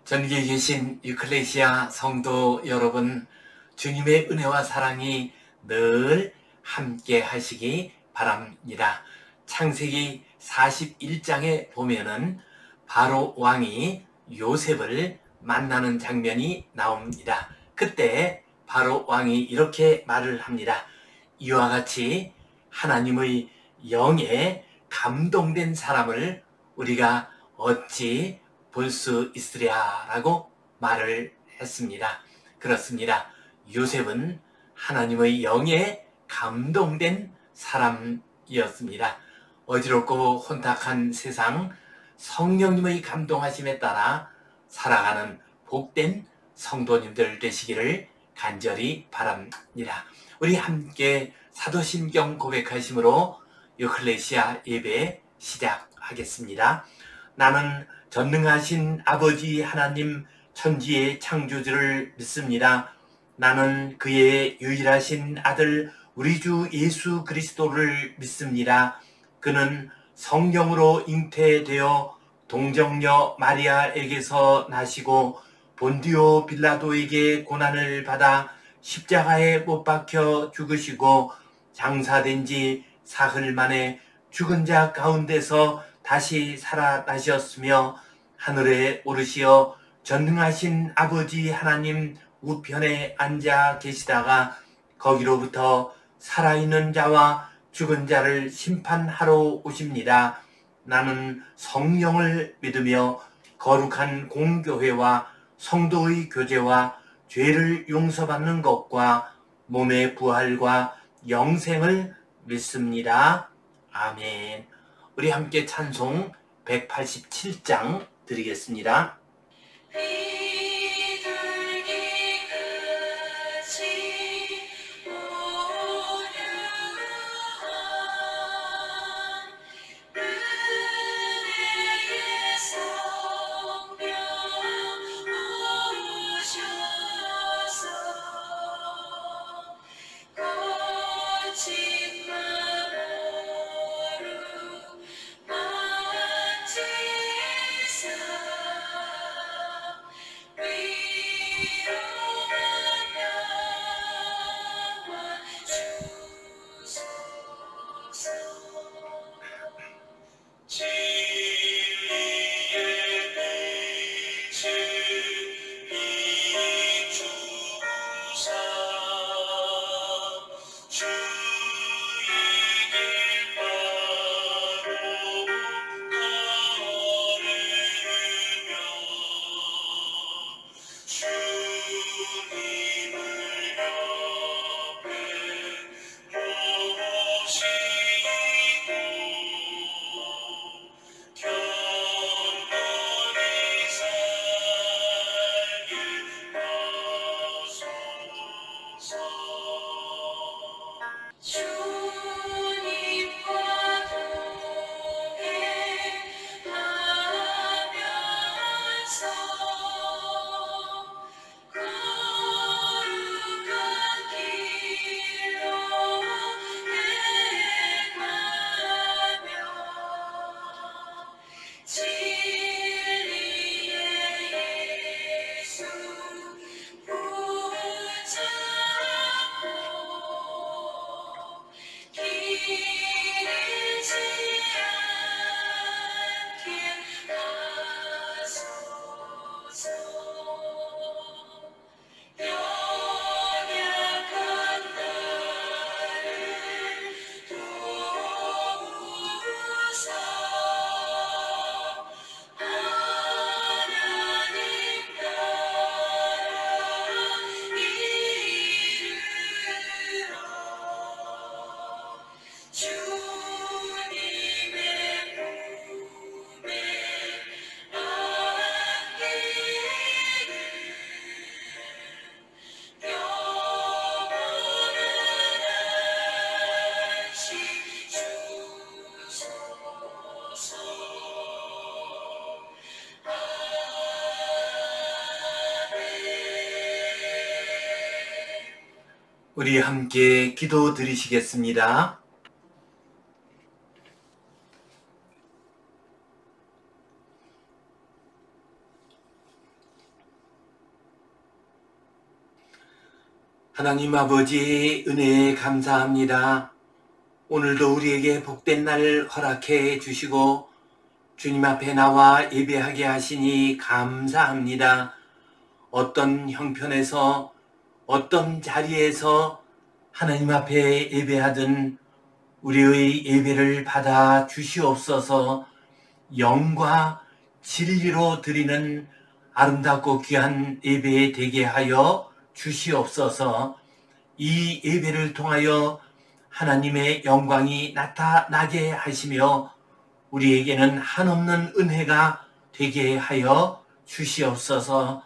전국에 계신 유클레시아 성도 여러분, 주님의 은혜와 사랑이 늘 함께 하시기 바랍니다. 창세기 41장에 보면은 바로 왕이 요셉을 만나는 장면이 나옵니다. 그때 바로 왕이 이렇게 말을 합니다. 이와 같이 하나님의 영에 감동된 사람을 우리가 어찌 볼 수 있으랴라고 말을 했습니다. 그렇습니다. 요셉은 하나님의 영에 감동된 사람이었습니다. 어지럽고 혼탁한 세상, 성령님의 감동하심에 따라 살아가는 복된 성도님들 되시기를 간절히 바랍니다. 우리 함께 사도신경 고백하심으로 유클레시아 예배 시작하겠습니다. 나는 전능하신 아버지 하나님 천지의 창조주를 믿습니다. 나는 그의 유일하신 아들 우리 주 예수 그리스도를 믿습니다. 그는 성령으로 잉태되어 동정녀 마리아에게서 나시고 본디오 빌라도에게 고난을 받아 십자가에 못 박혀 죽으시고 장사된 지 사흘 만에 죽은 자 가운데서 다시 살아나셨으며 하늘에 오르시어 전능하신 아버지 하나님 우편에 앉아 계시다가 거기로부터 살아있는 자와 죽은 자를 심판하러 오십니다. 나는 성령을 믿으며 거룩한 공교회와 성도의 교제와 죄를 용서받는 것과 몸의 부활과 영생을 믿습니다. 아멘. 우리 함께 찬송 187장 드리겠습니다. 우리 함께 기도 드리시겠습니다. 하나님 아버지 은혜에 감사합니다. 오늘도 우리에게 복된 날 허락해 주시고 주님 앞에 나와 예배하게 하시니 감사합니다. 어떤 형편에서 어떤 자리에서 하나님 앞에 예배하든 우리의 예배를 받아 주시옵소서. 영과 진리로 드리는 아름답고 귀한 예배 되게 하여 주시옵소서. 이 예배를 통하여 하나님의 영광이 나타나게 하시며 우리에게는 한없는 은혜가 되게 하여 주시옵소서.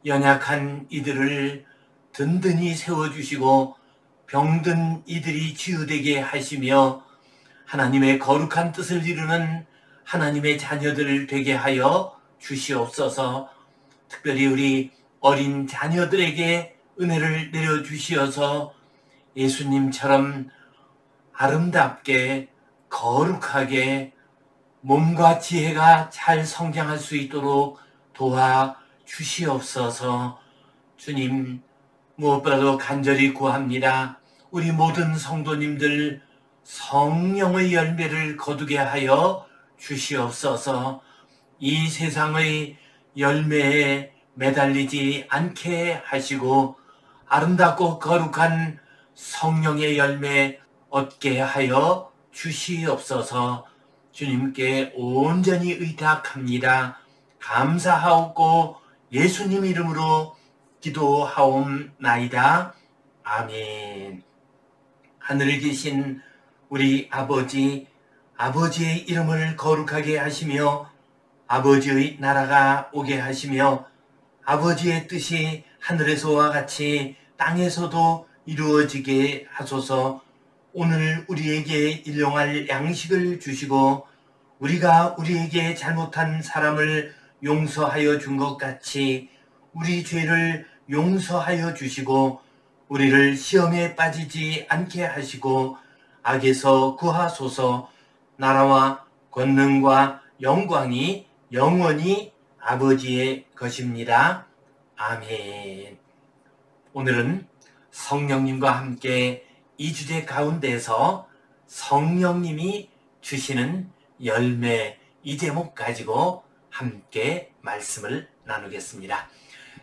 연약한 이들을 든든히 세워주시고 병든 이들이 치유되게 하시며 하나님의 거룩한 뜻을 이루는 하나님의 자녀들 되게 하여 주시옵소서. 특별히 우리 어린 자녀들에게 은혜를 내려주시어서 예수님처럼 아름답게 거룩하게 몸과 지혜가 잘 성장할 수 있도록 도와주시옵소서. 주님, 무엇보다도 간절히 구합니다. 우리 모든 성도님들 성령의 열매를 거두게 하여 주시옵소서. 이 세상의 열매에 매달리지 않게 하시고 아름답고 거룩한 성령의 열매 얻게 하여 주시옵소서. 주님께 온전히 의탁합니다. 감사하옵고 예수님 이름으로 기도하옵나이다. 아멘. 하늘에 계신 우리 아버지, 아버지의 이름을 거룩하게 하시며 아버지의 나라가 오게 하시며 아버지의 뜻이 하늘에서와 같이 땅에서도 이루어지게 하소서. 오늘 우리에게 일용할 양식을 주시고 우리가 우리에게 잘못한 사람을 용서하여 준 것 같이 우리 죄를 용서하여 주시고 우리를 시험에 빠지지 않게 하시고 악에서 구하소서. 나라와 권능과 영광이 영원히 아버지의 것입니다. 아멘. 오늘은 성령님과 함께 이 주제 가운데서 성령님이 주시는 열매, 이 제목 가지고 함께 말씀을 나누겠습니다.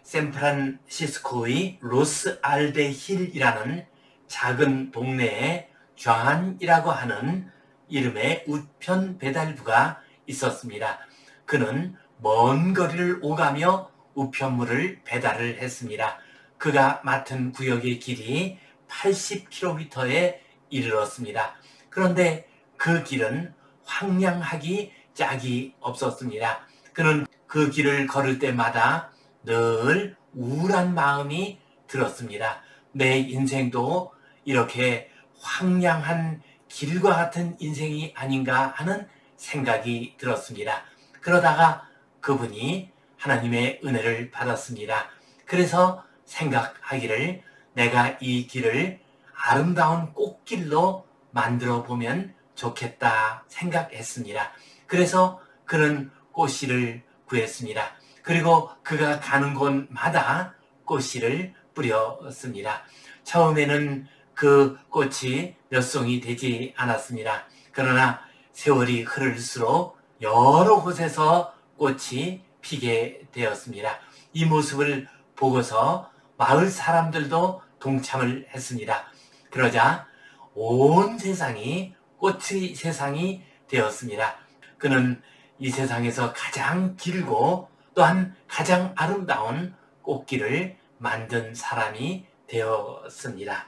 샌프란시스코의 로스 알데 힐이라는 작은 동네에 존이라고 하는 이름의 우편 배달부가 있었습니다. 그는 먼 거리를 오가며 우편물을 배달을 했습니다. 그가 맡은 구역의 길이 80km에 이르렀습니다. 그런데 그 길은 황량하기 짝이 없었습니다. 그는 그 길을 걸을 때마다 늘 우울한 마음이 들었습니다. 내 인생도 이렇게 황량한 길과 같은 인생이 아닌가 하는 생각이 들었습니다. 그러다가 그분이 하나님의 은혜를 받았습니다. 그래서 생각하기를 내가 이 길을 아름다운 꽃길로 만들어 보면 좋겠다 생각했습니다. 그래서 그는 꽃씨를 구했습니다. 그리고 그가 가는 곳마다 꽃씨를 뿌렸습니다. 처음에는 그 꽃이 몇 송이 되지 않았습니다. 그러나 세월이 흐를수록 여러 곳에서 꽃이 피게 되었습니다. 이 모습을 보고서 마을 사람들도 동참을 했습니다. 그러자 온 세상이 꽃의 세상이 되었습니다. 그는 이 세상에서 가장 길고 또한 가장 아름다운 꽃길을 만든 사람이 되었습니다.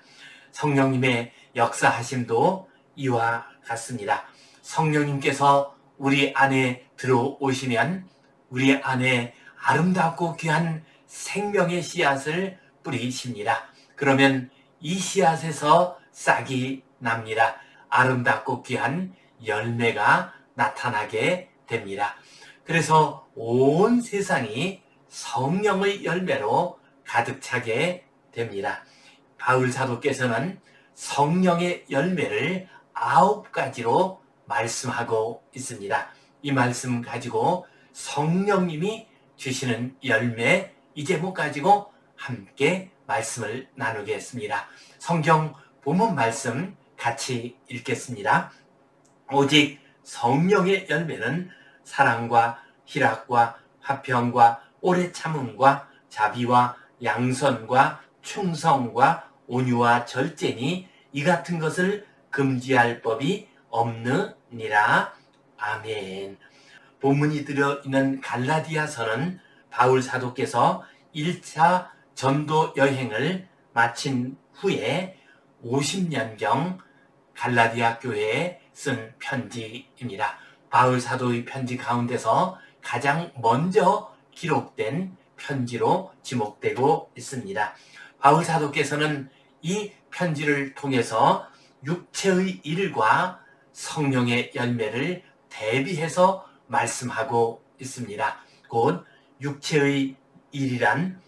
성령님의 역사하심도 이와 같습니다. 성령님께서 우리 안에 들어오시면 우리 안에 아름답고 귀한 생명의 씨앗을 뿌리십니다. 그러면 이 씨앗에서 싹이 납니다. 아름답고 귀한 열매가 나타나게 됩니다. 그래서 온 세상이 성령의 열매로 가득 차게 됩니다. 바울 사도께서는 성령의 열매를 9가지로 말씀하고 있습니다. 이 말씀 가지고 성령님이 주시는 열매, 이 제목 가지고 함께 말씀을 나누겠습니다. 성경 본문 말씀 같이 읽겠습니다. 오직 성령의 열매는 사랑과 희락과 화평과 오래 참음과 자비와 양선과 충성과 온유와 절제니 이 같은 것을 금지할 법이 없느니라. 아멘. 본문이 들어있는 갈라디아서는 바울 사도께서 1차 전도 여행을 마친 후에 50년경 갈라디아 교회에 쓴 편지입니다. 바울 사도의 편지 가운데서 가장 먼저 기록된 편지로 지목되고 있습니다. 바울 사도께서는 이 편지를 통해서 육체의 일과 성령의 열매를 대비해서 말씀하고 있습니다. 곧 육체의 일이란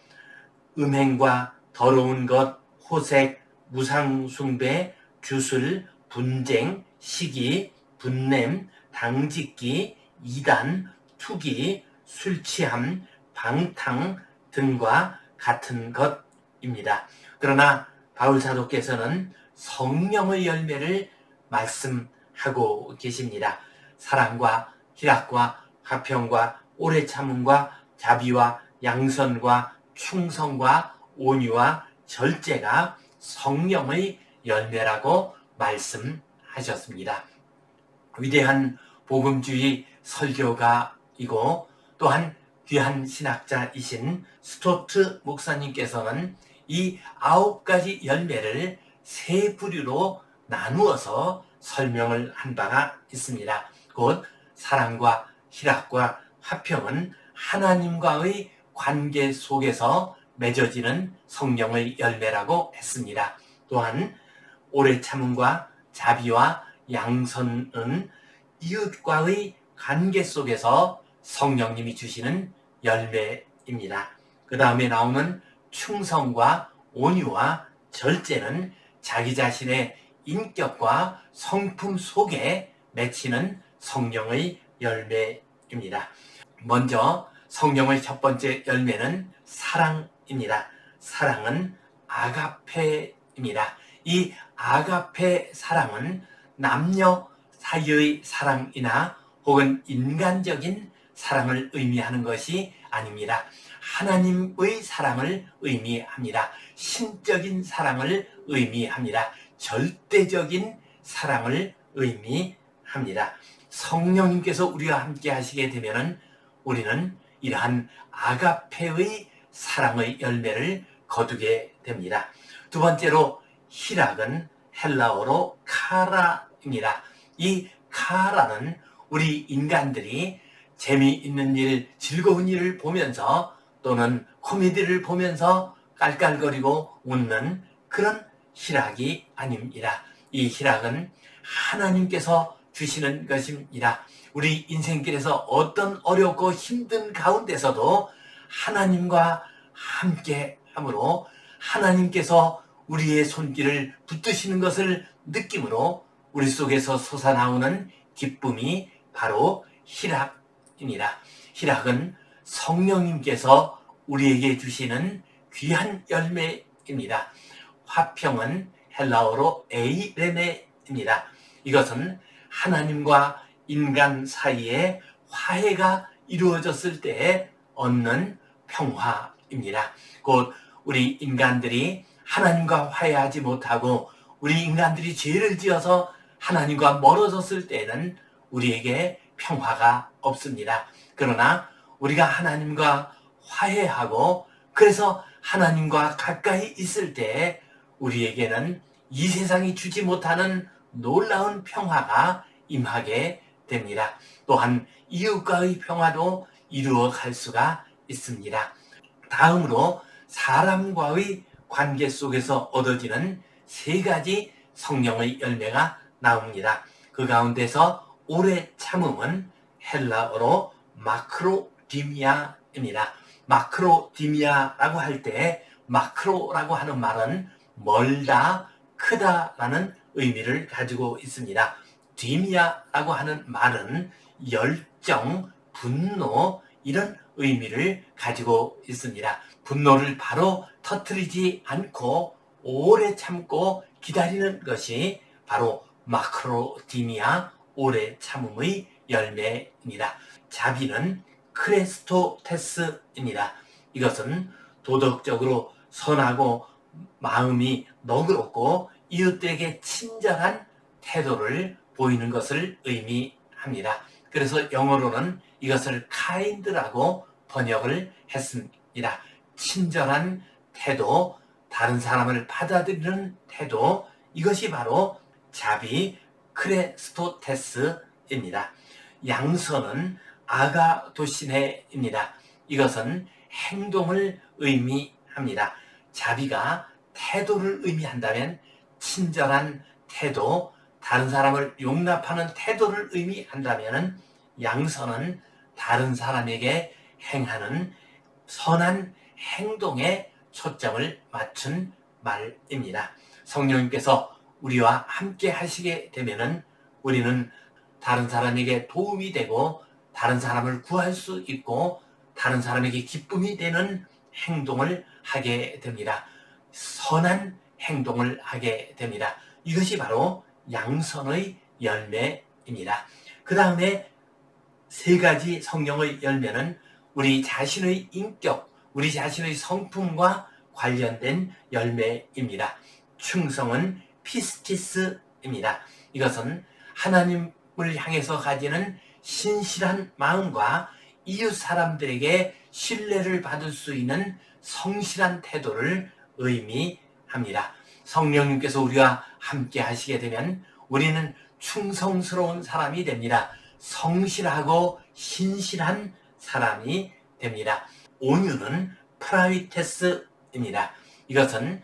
음행과 더러운 것, 호색, 무상숭배, 주술, 분쟁, 시기, 분냄, 당짓기, 이단, 투기, 술취함, 방탕 등과 같은 것입니다. 그러나 바울 사도께서는 성령의 열매를 말씀하고 계십니다. 사랑과 희락과 화평과 오래 참음과 자비와 양선과 충성과 온유와 절제가 성령의 열매라고 말씀하셨습니다. 위대한 복음주의 설교가이고 또한 귀한 신학자이신 스토트 목사님께서는 이 9가지 열매를 3부류로 나누어서 설명을 한 바가 있습니다. 곧 사랑과 희락과 화평은 하나님과의 관계 속에서 맺어지는 성령의 열매라고 했습니다. 또한 오래 참음과 자비와 양선은 이웃과의 관계 속에서 성령님이 주시는 열매입니다. 그 다음에 나오는 충성과 온유와 절제는 자기 자신의 인격과 성품 속에 맺히는 성령의 열매입니다. 먼저 성령의 첫 번째 열매는 사랑입니다. 사랑은 아가페입니다. 이 아가페 사랑은 남녀 사이의 사랑이나 혹은 인간적인 사랑을 의미하는 것이 아닙니다. 하나님의 사랑을 의미합니다. 신적인 사랑을 의미합니다. 절대적인 사랑을 의미합니다. 성령님께서 우리와 함께 하시게 되면 우리는 이러한 아가페의 사랑의 열매를 거두게 됩니다. 두 번째로 희락은 헬라어로 카라입니다. 이 카라는 우리 인간들이 재미있는 일, 즐거운 일을 보면서 또는 코미디를 보면서 깔깔거리고 웃는 그런 희락이 아닙니다. 이 희락은 하나님께서 주시는 것입니다. 우리 인생길에서 어떤 어렵고 힘든 가운데서도 하나님과 함께 함으로 하나님께서 우리의 손길을 붙드시는 것을 느낌으로 우리 속에서 솟아나오는 기쁨이 바로 희락입니다. 희락은 성령님께서 우리에게 주시는 귀한 열매입니다. 화평은 헬라어로 에이레네입니다. 이것은 하나님과 인간 사이에 화해가 이루어졌을 때에 얻는 평화입니다. 곧 우리 인간들이 하나님과 화해하지 못하고 우리 인간들이 죄를 지어서 하나님과 멀어졌을 때는 우리에게 평화가 없습니다. 그러나 우리가 하나님과 화해하고 그래서 하나님과 가까이 있을 때 우리에게는 이 세상이 주지 못하는 놀라운 평화가 임하게 됩니다. 또한 이웃과의 평화도 이루어 갈 수가 있습니다. 다음으로 사람과의 관계 속에서 얻어지는 3가지 성령의 열매가 나옵니다. 그 가운데서 오래 참음은 헬라어로 마크로디미아입니다. 마크로디미아라고 할 때 마크로라고 하는 말은 멀다, 크다라는 의미를 가지고 있습니다. 디미아라고 하는 말은 열정, 분노 이런 의미를 가지고 있습니다. 분노를 바로 터뜨리지 않고 오래 참고 기다리는 것이 바로 마크로디미아, 오래 참음의 열매입니다. 자비는 크레스토테스입니다. 이것은 도덕적으로 선하고 마음이 너그럽고 이웃들에게 친절한 태도를 보이는 것을 의미합니다. 그래서 영어로는 이것을 kind라고 번역을 했습니다. 친절한 태도, 다른 사람을 받아들이는 태도, 이것이 바로 자비 크레스토테스입니다. 양선은 아가도시네입니다. 이것은 행동을 의미합니다. 자비가 태도를 의미한다면 친절한 태도, 다른 사람을 용납하는 태도를 의미한다면 양선은 다른 사람에게 행하는 선한 행동에 초점을 맞춘 말입니다. 성령님께서 우리와 함께 하시게 되면은 우리는 다른 사람에게 도움이 되고 다른 사람을 구할 수 있고 다른 사람에게 기쁨이 되는 행동을 하게 됩니다. 선한 행동을 하게 됩니다. 이것이 바로 양선의 열매입니다. 그 다음에 세 가지 성령의 열매는 우리 자신의 인격, 우리 자신의 성품과 관련된 열매입니다. 충성은 피스티스입니다. 이것은 하나님을 향해서 가지는 신실한 마음과 이웃 사람들에게 신뢰를 받을 수 있는 성실한 태도를 의미합니다. 성령님께서 우리와 함께 하시게 되면 우리는 충성스러운 사람이 됩니다. 성실하고 신실한 사람이 됩니다. 온유는 프라위테스입니다. 이것은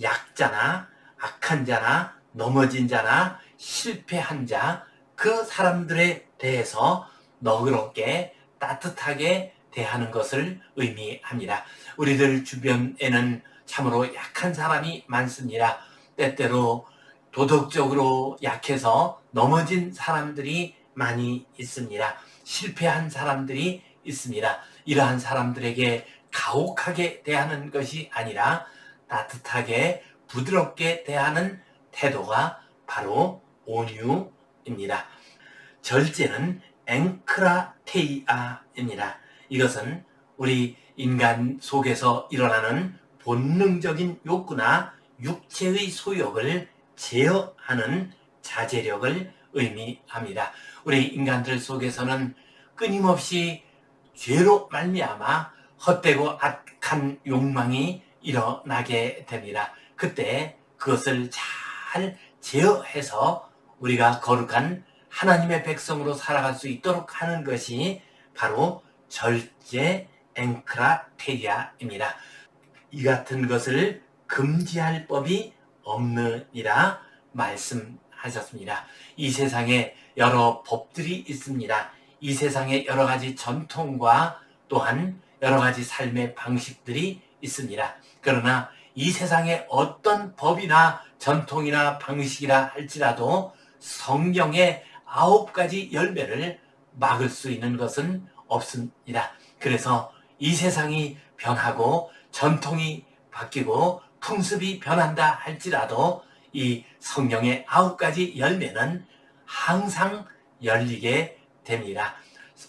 약자나 악한 자나 넘어진 자나 실패한 자, 그 사람들에 대해서 너그럽게 따뜻하게 대하는 것을 의미합니다. 우리들 주변에는 참으로 약한 사람이 많습니다. 때때로 도덕적으로 약해서 넘어진 사람들이 많이 있습니다. 실패한 사람들이 있습니다. 이러한 사람들에게 가혹하게 대하는 것이 아니라 따뜻하게 부드럽게 대하는 태도가 바로 온유입니다. 절제는 앵크라테이아입니다. 이것은 우리 인간 속에서 일어나는 본능적인 욕구나 육체의 소욕을 제어하는 자제력을 의미합니다. 우리 인간들 속에서는 끊임없이 죄로 말미암아 헛되고 악한 욕망이 일어나게 됩니다. 그때 그것을 잘 제어해서 우리가 거룩한 하나님의 백성으로 살아갈 수 있도록 하는 것이 바로 절제 앵크라테리아입니다. 이 같은 것을 금지할 법이 없느니라 말씀하셨습니다. 이 세상에 여러 법들이 있습니다. 이 세상에 여러 가지 전통과 또한 여러 가지 삶의 방식들이 있습니다. 그러나 이 세상에 어떤 법이나 전통이나 방식이라 할지라도 성경의 9가지 열매를 막을 수 있는 것은 없습니다. 그래서 이 세상이 변하고 전통이 바뀌고 풍습이 변한다 할지라도 이 성령의 9가지 열매는 항상 열리게 됩니다.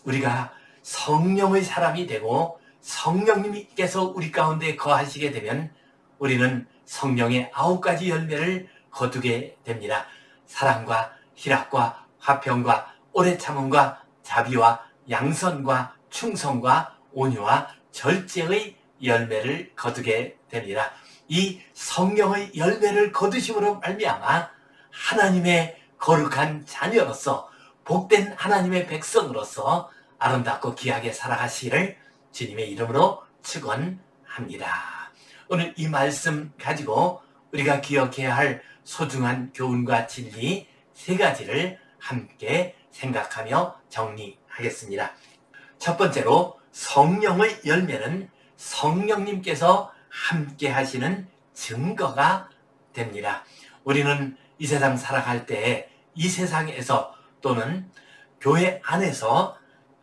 우리가 성령의 사람이 되고 성령님께서 우리 가운데 거하시게 되면 우리는 성령의 9가지 열매를 거두게 됩니다. 사랑과 희락과 화평과 오래 참음과 자비와 양선과 충성과 온유와 절제의 열매를 거두게 됩니다. 이 성령의 열매를 거두심으로 말미암아 하나님의 거룩한 자녀로서 복된 하나님의 백성으로서 아름답고 귀하게 살아가시기를 주님의 이름으로 축원합니다. 오늘 이 말씀 가지고 우리가 기억해야 할 소중한 교훈과 진리 3가지를 함께 생각하며 정리하겠습니다. 첫 번째로 성령의 열매는 성령님께서 함께 하시는 증거가 됩니다. 우리는 이 세상 살아갈 때 이 세상에서 또는 교회 안에서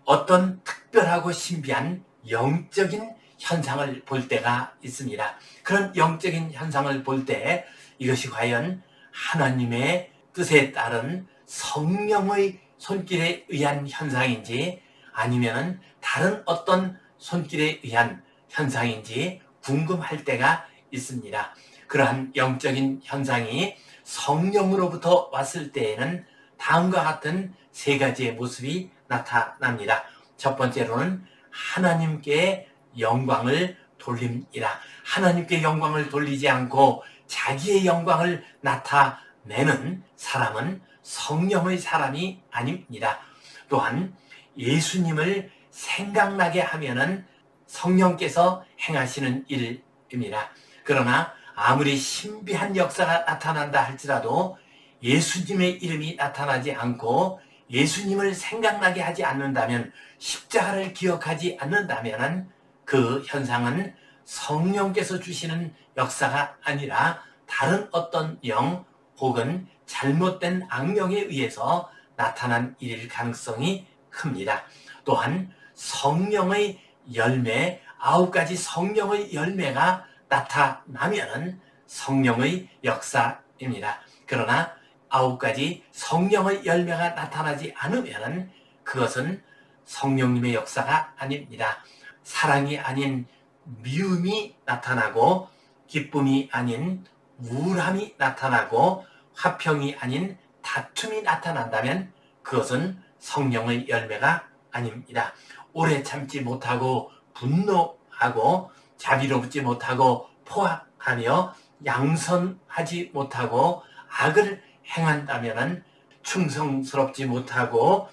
어떤 특별하고 신비한 영적인 현상을 볼 때가 있습니다. 그런 영적인 현상을 볼 때 이것이 과연 하나님의 뜻에 따른 성령의 손길에 의한 현상인지 아니면 다른 어떤 손길에 의한 현상인지 궁금할 때가 있습니다. 그러한 영적인 현상이 성령으로부터 왔을 때에는 다음과 같은 세 가지의 모습이 나타납니다. 첫 번째로는 하나님께 영광을 돌립니다. 하나님께 영광을 돌리지 않고 자기의 영광을 나타내는 사람은 성령의 사람이 아닙니다. 또한 예수님을 생각나게 하면은 성령께서 행하시는 일입니다. 그러나 아무리 신비한 역사가 나타난다 할지라도 예수님의 이름이 나타나지 않고 예수님을 생각나게 하지 않는다면, 십자가를 기억하지 않는다면 그 현상은 성령께서 주시는 역사가 아니라 다른 어떤 영 혹은 잘못된 악령에 의해서 나타난 일일 가능성이 큽니다. 또한 성령의 열매, 9가지 성령의 열매가 나타나면 성령의 역사입니다. 그러나 9가지 성령의 열매가 나타나지 않으면 그것은 성령님의 역사가 아닙니다. 사랑이 아닌 미움이 나타나고, 기쁨이 아닌 우울함이 나타나고, 화평이 아닌 다툼이 나타난다면 그것은 성령의 열매가 아닙니다. 오래 참지 못하고 분노하고 자비롭지 못하고 포악하며 양선하지 못하고 악을 행한다면, 충성스럽지 못하고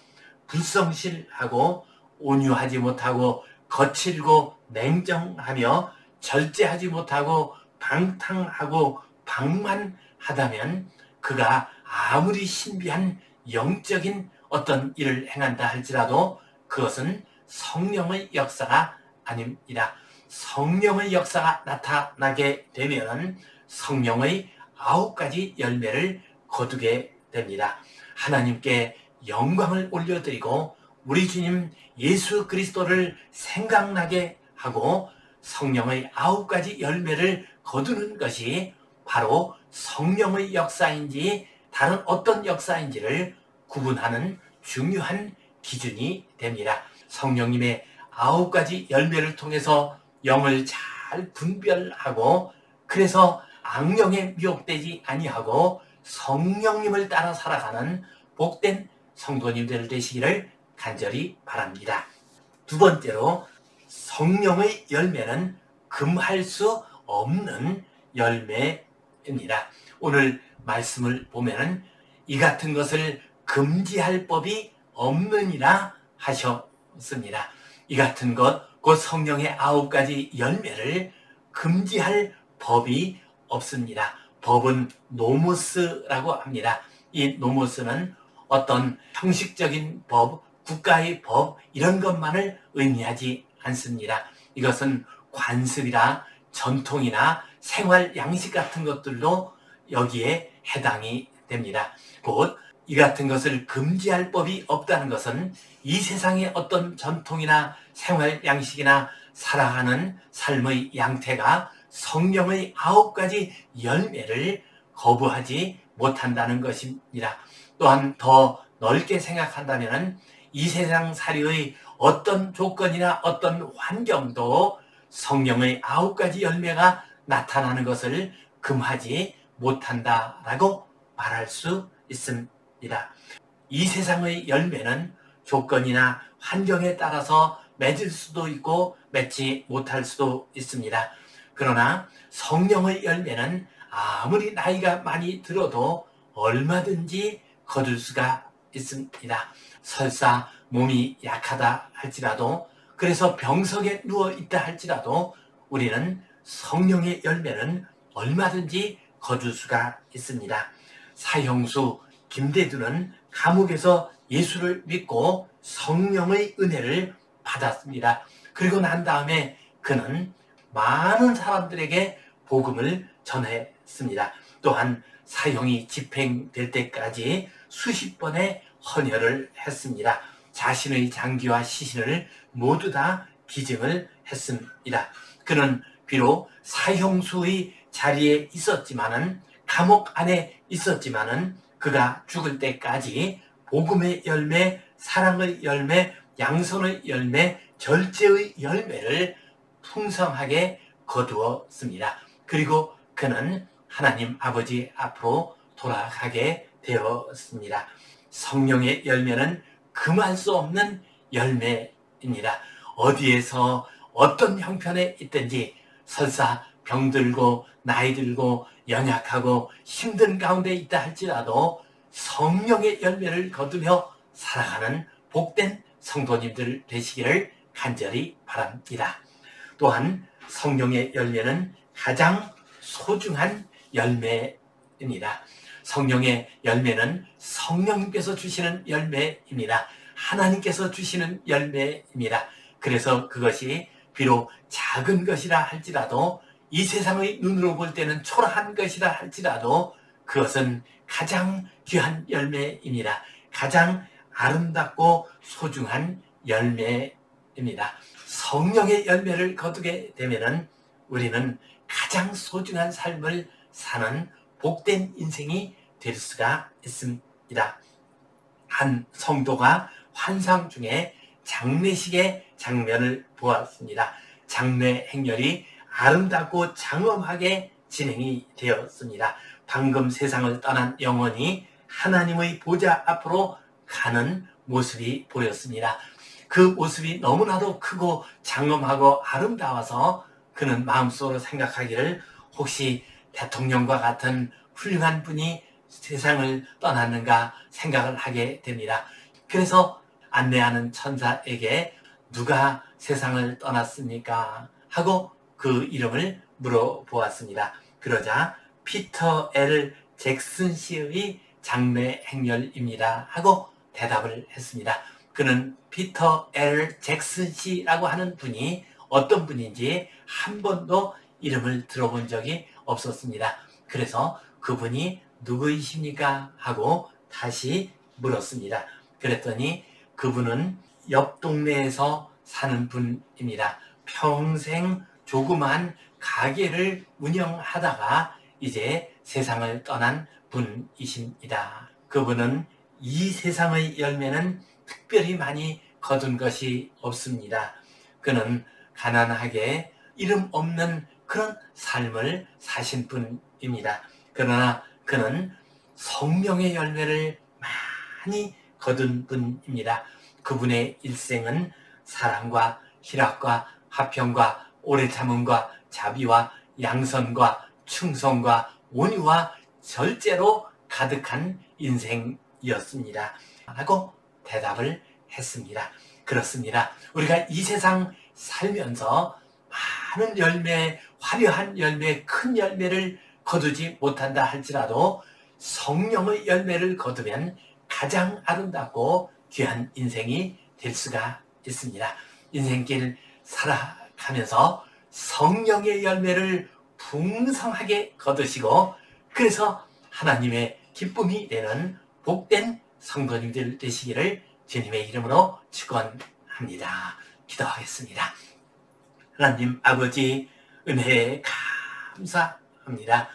불성실하고 온유하지 못하고 거칠고 냉정하며 절제하지 못하고 방탕하고 방만하다면 그가 아무리 신비한 영적인 어떤 일을 행한다 할지라도 그것은 성령의 역사가 아닙니다. 성령의 역사가 나타나게 되면 성령의 9가지 열매를 거두게 됩니다. 하나님께 영광을 올려드리고 우리 주님 예수 그리스도를 생각나게 하고 성령의 9가지 열매를 거두는 것이 바로 성령의 역사인지 다른 어떤 역사인지를 구분하는 중요한 기준이 됩니다. 성령님의 9가지 열매를 통해서 영을 잘 분별하고, 그래서 악령에 미혹되지 아니하고 성령님을 따라 살아가는 복된 성도님들 되시기를 간절히 바랍니다. 두 번째로, 성령의 열매는 금할 수 없는 열매입니다. 오늘 말씀을 보면은 이 같은 것을 금지할 법이 없느니라 하셨습니다. 이 같은 것, 곧 성령의 9가지 열매를 금지할 법이 없습니다. 법은 노모스라고 합니다. 이 노모스는 어떤 형식적인 법, 국가의 법 이런 것만을 의미하지 않습니다. 이것은 관습이나 전통이나 생활 양식 같은 것들도 여기에 해당이 됩니다. 곧 이 같은 것을 금지할 법이 없다는 것은 이 세상의 어떤 전통이나 생활 양식이나 살아가는 삶의 양태가 성령의 9가지 열매를 거부하지 못한다는 것입니다. 또한 더 넓게 생각한다면 이 세상 살이의 어떤 조건이나 어떤 환경도 성령의 9가지 열매가 나타나는 것을 금하지 못한다라고 말할 수 있습니다. 이 세상의 열매는 조건이나 환경에 따라서 맺을 수도 있고 맺지 못할 수도 있습니다. 그러나 성령의 열매는 아무리 나이가 많이 들어도 얼마든지 거둘 수가 있습니다. 설사 몸이 약하다 할지라도, 그래서 병석에 누워 있다 할지라도 우리는 성령의 열매는 얼마든지 거둘 수가 있습니다. 사형수 김대두는 감옥에서 예수를 믿고 성령의 은혜를 받았습니다. 그리고 난 다음에 그는 많은 사람들에게 복음을 전했습니다. 또한 사형이 집행될 때까지 수십 번의 헌혈을 했습니다. 자신의 장기와 시신을 모두 다 기증을 했습니다. 그는 비록 사형수의 자리에 있었지만은, 감옥 안에 있었지만은, 그가 죽을 때까지 복음의 열매, 사랑의 열매, 양선의 열매, 절제의 열매를 풍성하게 거두었습니다. 그리고 그는 하나님 아버지 앞으로 돌아가게 되었습니다. 성령의 열매는 금할 수 없는 열매입니다. 어디에서 어떤 형편에 있든지, 설사 병들고 나이 들고 연약하고 힘든 가운데 있다 할지라도 성령의 열매를 거두며 살아가는 복된 성도님들 되시기를 간절히 바랍니다. 또한 성령의 열매는 가장 소중한 열매입니다. 성령의 열매는 성령님께서 주시는 열매입니다. 하나님께서 주시는 열매입니다. 그래서 그것이 비록 작은 것이라 할지라도, 이 세상의 눈으로 볼 때는 초라한 것이라 할지라도 그것은 가장 귀한 열매입니다. 가장 아름답고 소중한 열매입니다. 성령의 열매를 거두게 되면은 우리는 가장 소중한 삶을 사는 복된 인생이 될 수가 있습니다. 한 성도가 환상 중에 장례식의 장면을 보았습니다. 장례 행렬이 아름답고 장엄하게 진행이 되었습니다. 방금 세상을 떠난 영혼이 하나님의 보좌 앞으로 가는 모습이 보였습니다. 그 모습이 너무나도 크고 장엄하고 아름다워서 그는 마음속으로 생각하기를, 혹시 대통령과 같은 훌륭한 분이 세상을 떠났는가 생각을 하게 됩니다. 그래서 안내하는 천사에게 누가 세상을 떠났습니까? 하고 그 이름을 물어보았습니다. 그러자 피터 L. 잭슨 씨의 장례 행렬입니다 하고 대답을 했습니다. 그는 피터 L. 잭슨 씨라고 하는 분이 어떤 분인지 한 번도 이름을 들어본 적이 없었습니다. 그래서 그분이 누구이십니까? 하고 다시 물었습니다. 그랬더니 그분은 옆 동네에서 사는 분입니다. 평생 조그만 가게를 운영하다가 이제 세상을 떠난 분이십니다. 그분은 이 세상의 열매는 특별히 많이 거둔 것이 없습니다. 그는 가난하게 이름 없는 그런 삶을 사신 분입니다. 그러나 그는 성령의 열매를 많이 거둔 분입니다. 그분의 일생은 사랑과 희락과 화평과 오래 참음과 자비와 양선과 충성과 온유와 절제로 가득한 인생이었습니다. 라고 대답을 했습니다. 그렇습니다. 우리가 이 세상 살면서 많은 열매, 화려한 열매, 큰 열매를 거두지 못한다 할지라도 성령의 열매를 거두면 가장 아름답고 귀한 인생이 될 수가 있습니다. 인생길 살아가면서 성령의 열매를 풍성하게 거두시고, 그래서 하나님의 기쁨이 되는 복된 성도님들 되시기를 주님의 이름으로 축원합니다. 기도하겠습니다. 하나님 아버지, 은혜에 감사합니다.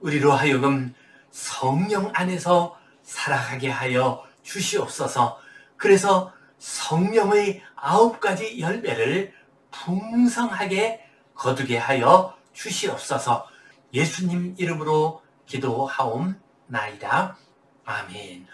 우리로 하여금 성령 안에서 살아가게 하여 주시옵소서. 그래서 성령의 9가지 열매를 풍성하게 거두게 하여 주시옵소서. 예수님 이름으로 기도하옵나이다. 아멘.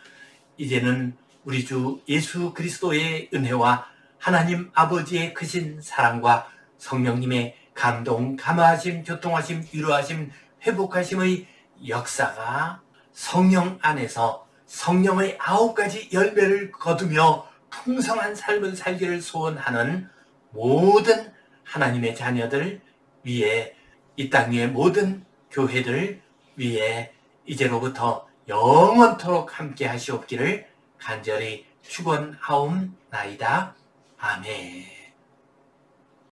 이제는 우리 주 예수 그리스도의 은혜와 하나님 아버지의 크신 사랑과 성령님의 감동, 감화하심, 교통하심, 위로하심, 회복하심의 역사가 성령 안에서 성령의 9가지 열매를 거두며 풍성한 삶을 살기를 소원하는 모든 하나님의 자녀들 위에, 이 땅 위의 모든 교회들 위에 이제로부터 영원토록 함께 하시옵기를 간절히 축원하옵나이다. 아멘.